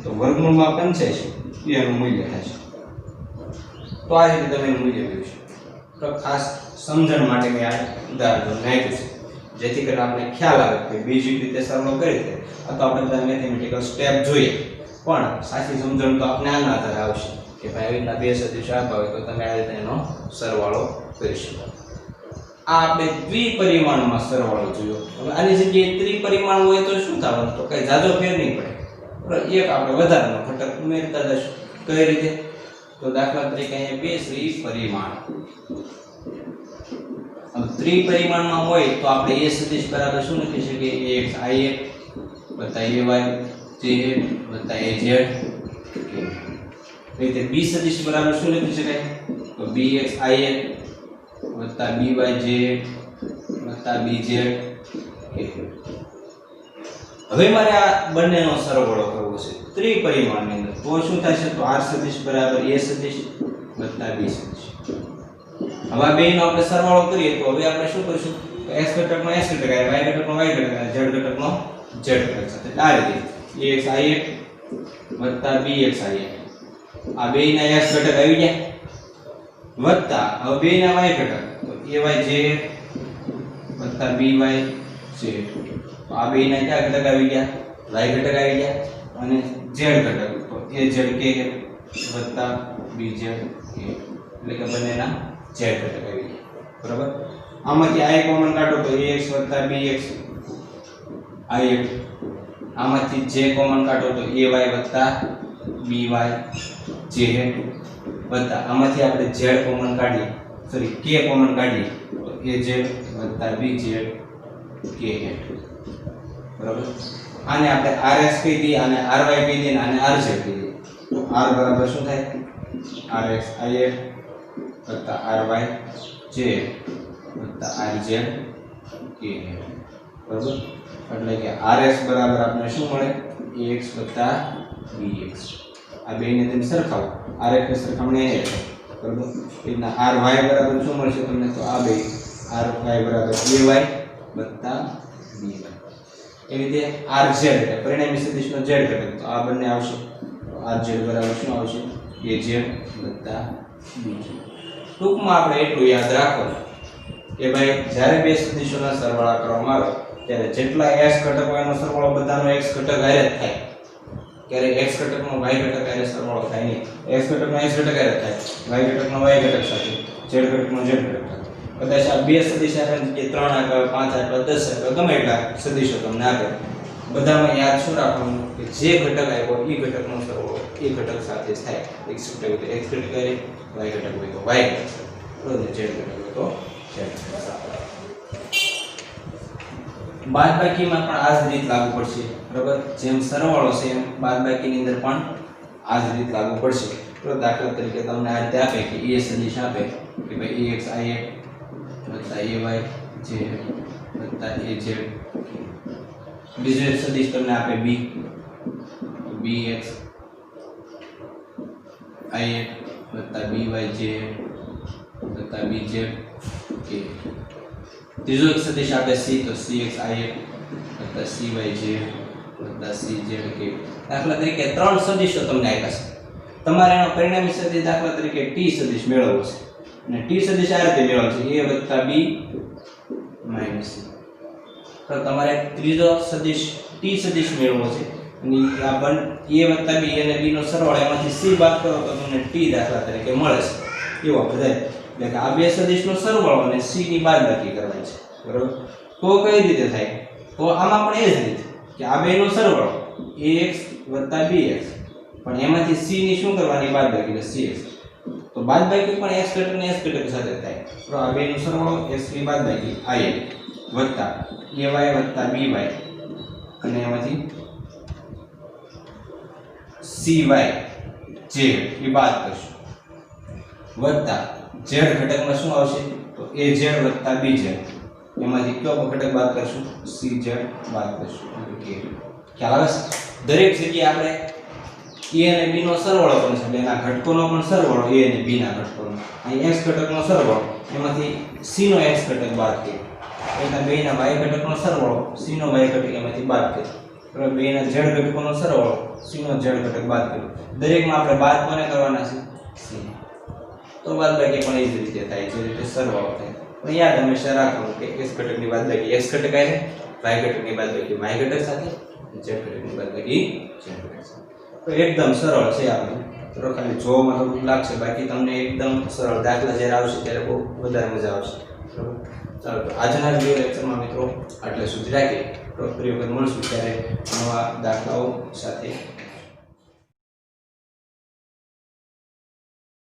તો વર્ગમૂળમાં 85 એનું મૂલ્ય થશે. તો આ રીતે તમે એનું મૂલ્ય મેળવશો. તો ખાસ સમજણ માટે મેં આ ઉદાહરણ નાખ્યું છે જેથી કરીને આપણે ખ્યાલ આવે કે બેઝિક રીતે સરવાળો કરી રીતે. આ તો આપણે બધા મેથેમેટિકલ સ્ટેપ જોઈએ પણ સાચી સમજણ તો આપણે આના આધારે આવશે કે ભાઈ આવી રીતના બે સદિશો આપ્યા હોય તો તમે આ રીતે એનો સરવાળો કરી શકો. આ આપણે દ્વિપરિમાણમાં સરવાળો જોયો. હવે આની જગ્યાએ ત્રિપરિમાણ હોય તો શું થવાનું, તો કઈ જાજો ફેર નહીં પડે. એક આપણે વધારાનો ઘટક ઉમેરતા જશું. કઈ રીતે, તો દાખલા તરીકે અહીંયા બે ત્રિપરિમાણ. હવે ત્રિપરિમાણમાં હોય તો આપણે a સદિશ બરાબર શું લખી શકીએ, ax i1 + ay j + az. રીતે b સદિશ બરાબર શું લખી શકાય તો bx i1 + by j + bz. હવે મારે આ બંનેનો સરવાળો કરવો છે ત્રિપરિમાણની અંદર તો શું થશે તો r સદિશ બરાબર a સદિશ + b સદિશ. હવે આ બેયનો આપણે સરવાળો કરીએ તો હવે આપણે શું કરીશું તો x ઘટકનો x ઘટક આવે, y ઘટકનો y ઘટક આવે, z ઘટકનો z ઘટક સાથે આ રીતે ax i1 + bx i1 આ બેયના x ઘટક આવી ગયા વત્તા હવે બેયના y ઘટક તો ayj + byj. તો આ બેયના કયા ઘટક આવી ગયા y ઘટક આવી ગયા અને z ઘટક તો azk + bzk એટલે કે બંનેના z ઘટક આવી ગયા બરાબર. આમાંથી i કોમન કાઢો તો ax + bx i1, આમાંથી j કોમન કાઢો તો ay + byj વત્તા આમાંથી આપણે z કોમન કાઢીએ સોરી k કોમન કાઢીએ તો az + bzk બરાબર. આને આપણે rs કહી દઈએ, આને ry કહી દઈએ અને આને rz કહી દઈએ. r બરાબર શું થાય rx if વત્તા ry j વત્તા rz k બરાબર એટલે કે rs બરાબર આપણે શું મળે ax વત્તા bx આ બેને તમે સરખાવો rx ની સરખામણી અહીંયા થાય બરાબર એટલા ry બરાબર શું મળશે તમને તો આ બે ry બરાબર ay વત્તા by એવી રીતે rz એટલે પરિણામી સદિશનો z ઘટક તો આ બંને આવશે rz બરાબર શું આવશે az વત્તા bz ટૂંકમાં આપણે એટલું યાદ રાખવાનું કે ભાઈ જ્યારે બે સદિશોના સરવાળા કરવામાં આવે ત્યારે જેટલા x ઘટકો એનો સરવાળો બધાનો x ઘટક હારે જ થાય ક્યારે x ઘટકનો y ઘટક હારે સરવાળો થાય નહીં x ઘટકનો x ઘટક હારે થાય y ઘટકનો y ઘટક સાથે z ઘટકનો z ઘટક સાથે કદાચ આ બે સદિશ આપે કે 3 આવે 5 આવે 10 આવે ગમે એટલા સદિશો તમને આપે બધામાં યાદ શું રાખવાનું કે જે ઘટક આવ્યો એ ઘટકનો સરવાળો એ ઘટક સાથે જ થાય x ઘટક હોય તો x ઘટક કરે y ઘટક હોય તો y ઘટક બરાબર z ઘટક હોય તો z ઘટક સાથે બાદબાકીમાં પણ આ જ રીત લાગુ પડશે બરાબર જેમ સરવાળો છે એમ બાદબાકીની અંદર પણ આ જ રીત લાગુ પડશે તો દાખલા તરીકે તમને આ રીતે આપે કે a સદિશ આપે કે ભાઈ ax if વત્તા ay j વત્તા az બીજો એક સદિશ તમને આપે b bx if વત્તા by j વત્તા bz k ત્રીજો એક સદિશ આપે c તો cx if વત્તા cy j વત્તા cz k દાખલા તરીકે ત્રણ સદિશો તમને આપ્યા છે તમારે એનો પરિણામી સદિશ દાખલા તરીકે t સદિશ મેળવવો છે અને t સદિશ આ રીતે મેળવવાનો છે a વત્તા b માઈનસ c તો તમારે ત્રીજો સદિશ t સદિશ મેળવવો છે અને આ બન a વત્તા b અને b નો સરવાળો એમાંથી c બાદ કરો તો તમને t દાખલા તરીકે મળે છે એવો બધા એટલે કે આ બે સદિશનો સરવાળો અને c ની બાદબાકી કરવાની છે બરાબર તો કઈ રીતે થાય તો આમાં પણ એ જ રીતે કે આ બેનો સરવાળો ax વત્તા bx પણ એમાંથી c ની શું કરવાની બાદબાકી એટલે cx તો બાદબાકી પણ x ઘટક ને x ઘટક સાથે થાય તો આ બેનો સરવાળો x ની બાદબાકી i વત્તા ay વત્તા by અને એમાંથી cy j એ બાદ કરશું વત્તા z ઘટકમાં શું આવશે તો az વત્તા bz એમાંથી કયો ઘટક બાદ કરશું cz બાદ કરશું કે ખ્યાલ આવે છે દરેક જગ્યાએ આપણે a અને b નો સરવાળો પણ છે એટલે એના ઘટકોનો પણ સરવાળો a અને b ના ઘટકોનો અહીં x ઘટકનો સરવાળો એમાંથી c નો x ઘટક બાદ કર્યો એના બેના y ઘટકનો સરવાળો c નો y ઘટક એમાંથી બાદ કર્યો બરાબર બેના z ઘટકોનો સરવાળો c નો z ઘટક બાદ કર્યો દરેકમાં આપણે બાદ કોને કરવાના છે c તો બાદબાકી પણ એ જ રીતે થાય જે રીતે સરવાળો થાય પણ યાદ હંમેશા રાખવાનું કે x ઘટકની બાદબાકી x ઘટક આવે y ઘટકની બાદબાકી y ઘટક સાથે z ઘટકની બાદબાકી z ઘટક સાથે તો એકદમ સરળ છે આપણે તો ખાલી જોવામાં થોડું લાગશે બાકી તમને એકદમ સરળ દાખલા જ્યારે આવશે ત્યારે બહુ વધારે મજા આવશે બરાબર ચાલો તો આજના વિડિયો લેક્ચરમાં મિત્રો આટલે સુધી રાખીએ તો ફરી વખત મળશું ત્યારે નવા દાખલાઓ સાથે